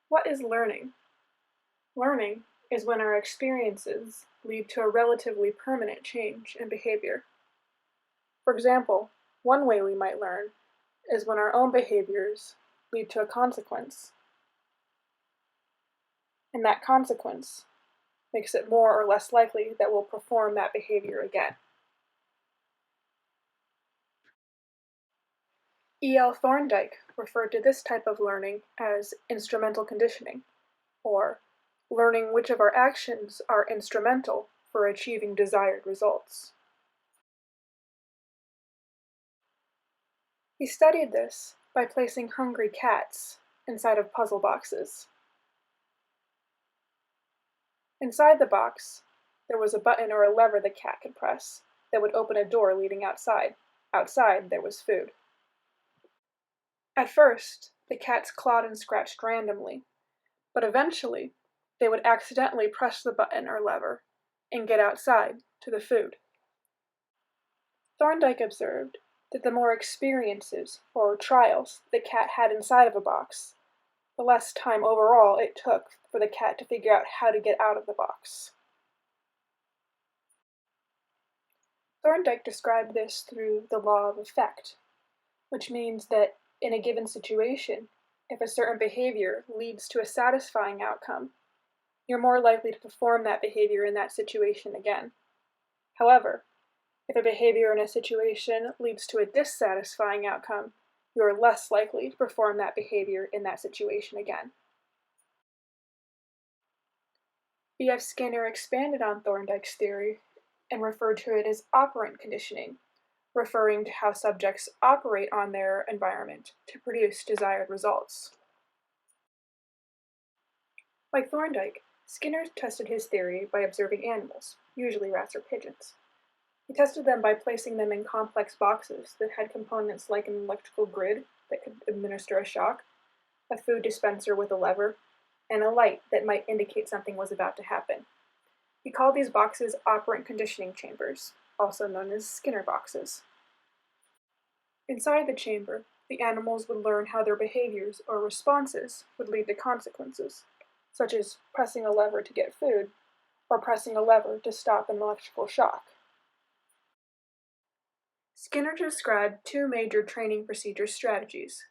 What is learning? Learning is when our experiences lead to a relatively permanent change in behavior. For example, one way we might learn is when our own behaviors lead to a consequence, and that consequence makes it more or less likely that we'll perform that behavior again. E.L. Thorndike referred to this type of learning as instrumental conditioning, or learning which of our actions are instrumental for achieving desired results. He studied this by placing hungry cats inside of puzzle boxes. Inside the box, there was a button or a lever the cat could press that would open a door leading outside. Outside, there was food. At first, the cats clawed and scratched randomly, but eventually, they would accidentally press the button or lever and get outside to the food. Thorndike observed that the more experiences or trials the cat had inside of a box, the less time overall it took for the cat to figure out how to get out of the box. Thorndike described this through the law of effect, which means that in a given situation, if a certain behavior leads to a satisfying outcome, you're more likely to perform that behavior in that situation again. However, if a behavior in a situation leads to a dissatisfying outcome, you are less likely to perform that behavior in that situation again. B.F. Skinner expanded on Thorndike's theory and referred to it as operant conditioning, referring to how subjects operate on their environment to produce desired results. Like Thorndike, Skinner tested his theory by observing animals, usually rats or pigeons. He tested them by placing them in complex boxes that had components like an electrical grid that could administer a shock, a food dispenser with a lever, and a light that might indicate something was about to happen. He called these boxes operant conditioning chambers, also known as Skinner boxes. Inside the chamber, the animals would learn how their behaviors or responses would lead to consequences, such as pressing a lever to get food, or pressing a lever to stop an electrical shock. Skinner described two major training procedure strategies: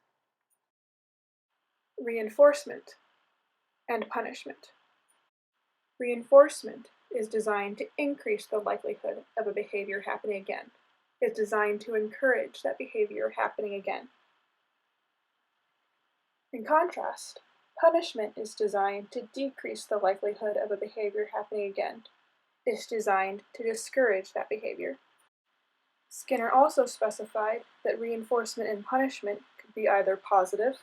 reinforcement and punishment. Reinforcement is designed to increase the likelihood of a behavior happening again. It's designed to encourage that behavior happening again. In contrast, punishment is designed to decrease the likelihood of a behavior happening again. It's designed to discourage that behavior. Skinner also specified that reinforcement and punishment could be either positive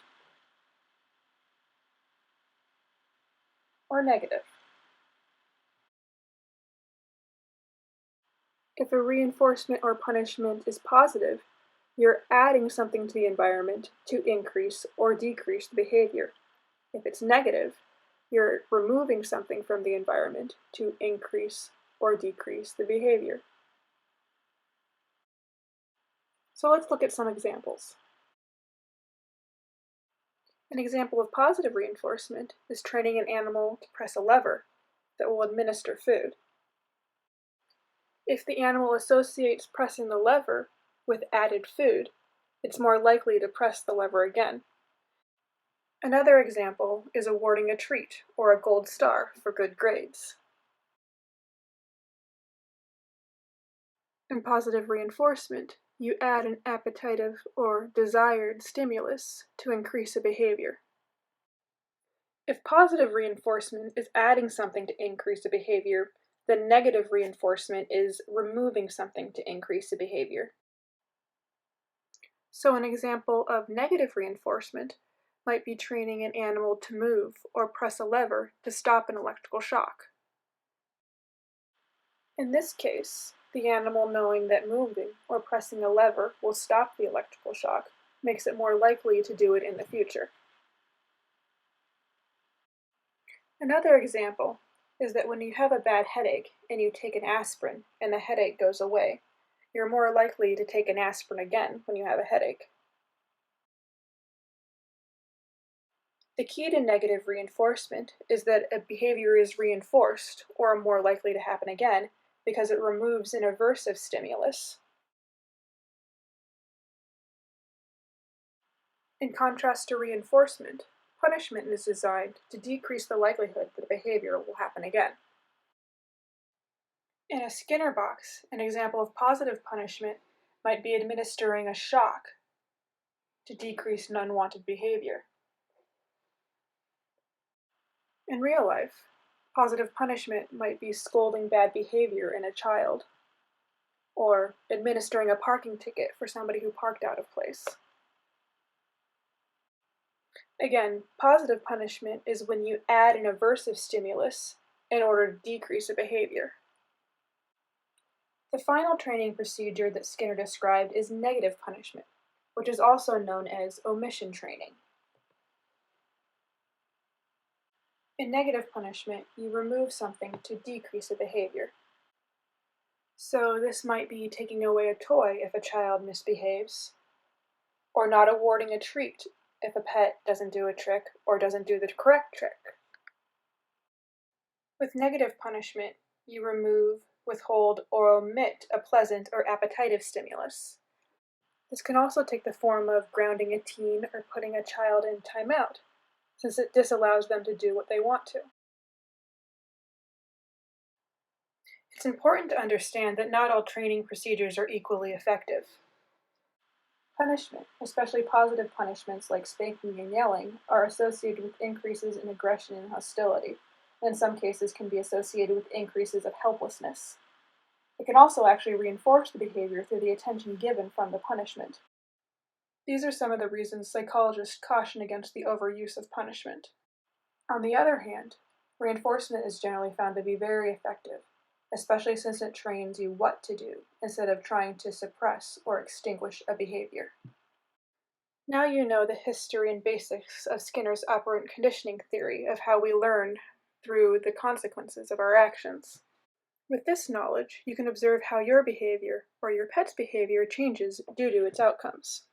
or negative. If a reinforcement or punishment is positive, you're adding something to the environment to increase or decrease the behavior. If it's negative, you're removing something from the environment to increase or decrease the behavior. So let's look at some examples. An example of positive reinforcement is training an animal to press a lever that will administer food. If the animal associates pressing the lever with added food, it's more likely to press the lever again. Another example is awarding a treat or a gold star for good grades. In positive reinforcement, you add an appetitive or desired stimulus to increase a behavior. If positive reinforcement is adding something to increase a behavior, then negative reinforcement is removing something to increase a behavior. So an example of negative reinforcement might be training an animal to move or press a lever to stop an electrical shock. In this case, the animal knowing that moving or pressing a lever will stop the electrical shock makes it more likely to do it in the future. Another example is that when you have a bad headache and you take an aspirin and the headache goes away, you're more likely to take an aspirin again when you have a headache. The key to negative reinforcement is that a behavior is reinforced, or more likely to happen again, because it removes an aversive stimulus. In contrast to reinforcement, punishment is designed to decrease the likelihood that a behavior will happen again. In a Skinner box, an example of positive punishment might be administering a shock to decrease an unwanted behavior. In real life, positive punishment might be scolding bad behavior in a child, or administering a parking ticket for somebody who parked out of place. Again, positive punishment is when you add an aversive stimulus in order to decrease a behavior. The final training procedure that Skinner described is negative punishment, which is also known as omission training. In negative punishment, you remove something to decrease a behavior. So this might be taking away a toy if a child misbehaves, or not awarding a treat if a pet doesn't do a trick or doesn't do the correct trick. With negative punishment, you remove, withhold, or omit a pleasant or appetitive stimulus. This can also take the form of grounding a teen or putting a child in timeout, since it disallows them to do what they want to. It's important to understand that not all training procedures are equally effective. Punishment, especially positive punishments like spanking and yelling, are associated with increases in aggression and hostility, and in some cases can be associated with increases of helplessness. It can also actually reinforce the behavior through the attention given from the punishment. These are some of the reasons psychologists caution against the overuse of punishment. On the other hand, reinforcement is generally found to be very effective, especially since it trains you what to do instead of trying to suppress or extinguish a behavior. Now you know the history and basics of Skinner's operant conditioning theory of how we learn through the consequences of our actions. With this knowledge, you can observe how your behavior or your pet's behavior changes due to its outcomes.